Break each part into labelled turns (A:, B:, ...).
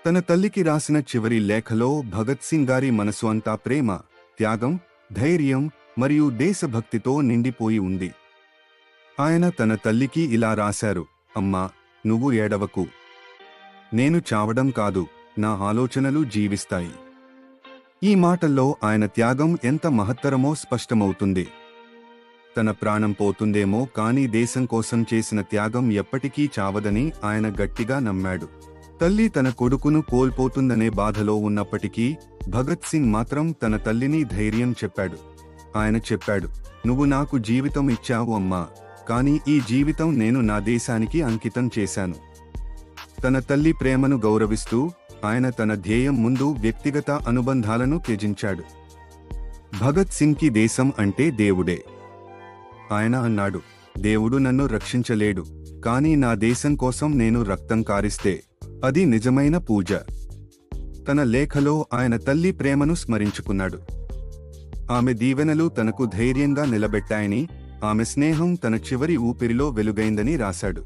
A: తన తల్లికి రాసిన చివరి లేఖలో భగత్ సింగ్ గారి మనసు అంతా ప్రేమ, త్యాగం, ధైర్యం మరియు దేశభక్తితో నిండిపోయి ఉంది. ఆయన తన తల్లికి ఇలా రాశారు: అమ్మా, నువ్వు ఏడవకు. నేను చావడం కాదు, నా ఆలోచనలు జీవిస్తాయి. ఈ మాటల్లో ఆయన త్యాగం ఎంత మహత్తరమో స్పష్టమవుతుంది. తన ప్రాణం పోతుందేమో కానీ దేశం కోసం చేసిన త్యాగం ఎప్పటికీ చావదని ఆయన గట్టిగా నమ్మాడు. తల్లి తన కొడుకును కోల్పోతుందనే బాధలో ఉన్నప్పటికీ భగత్ సింగ్ మాత్రం తన తల్లిని ధైర్యం చెప్పాడు. ఆయన చెప్పాడు: నువ్వు నాకు జీవితం ఇచ్చావు అమ్మా, కానీ ఈ జీవితం నేను నా దేశానికి అంకితం చేశాను. తన తల్లి ప్రేమను గౌరవిస్తూ ఆయన తన ధ్యేయం ముందు వ్యక్తిగత అనుబంధాలను త్యజించాడు. భగత్ సింగ్కి దేశం అంటే దేవుడే. ఆయన అన్నాడు: దేవుడు నన్ను రక్షించలేడు, కానీ నా దేశం కోసం నేను రక్తం కారిస్తే అది నిజమైన పూజ. తన లేఖలో ఆయన తల్లి ప్రేమను స్మరించుకున్నాడు. ఆమె దీవెనలు తనకు ధైర్యంగా నిలబెట్టాయని, ఆమె స్నేహం తన చివరి ఊపిరిలో వెలుగైందని రాశాడు.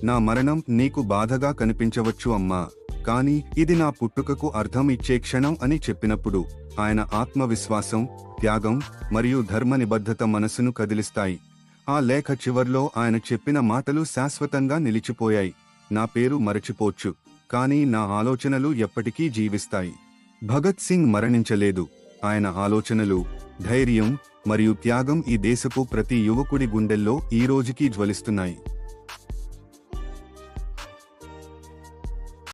A: నా మరణం నీకు బాధగా కనిపించవచ్చు అమ్మా, కానీ ఇది నా పుట్టుకకు అర్థం ఇచ్చే క్షణం అని చెప్పినప్పుడు ఆయన ఆత్మవిశ్వాసం, త్యాగం మరియు ధర్మనిబద్ధత మనసును కదిలిస్తాయి. ఆ లేఖ చివర్లో ఆయన చెప్పిన మాటలు శాశ్వతంగా నిలిచిపోయాయి: నా పేరు మరచిపోవచ్చు, కానీ నా ఆలోచనలు ఎప్పటికీ జీవిస్తాయి. భగత్ సింగ్ మరణించలేదు. ఆయన ఆలోచనలు, ధైర్యం మరియు త్యాగం ఈ దేశపు ప్రతి యువకుడి గుండెల్లో ఈ రోజుకీ జ్వలిస్తున్నాయి.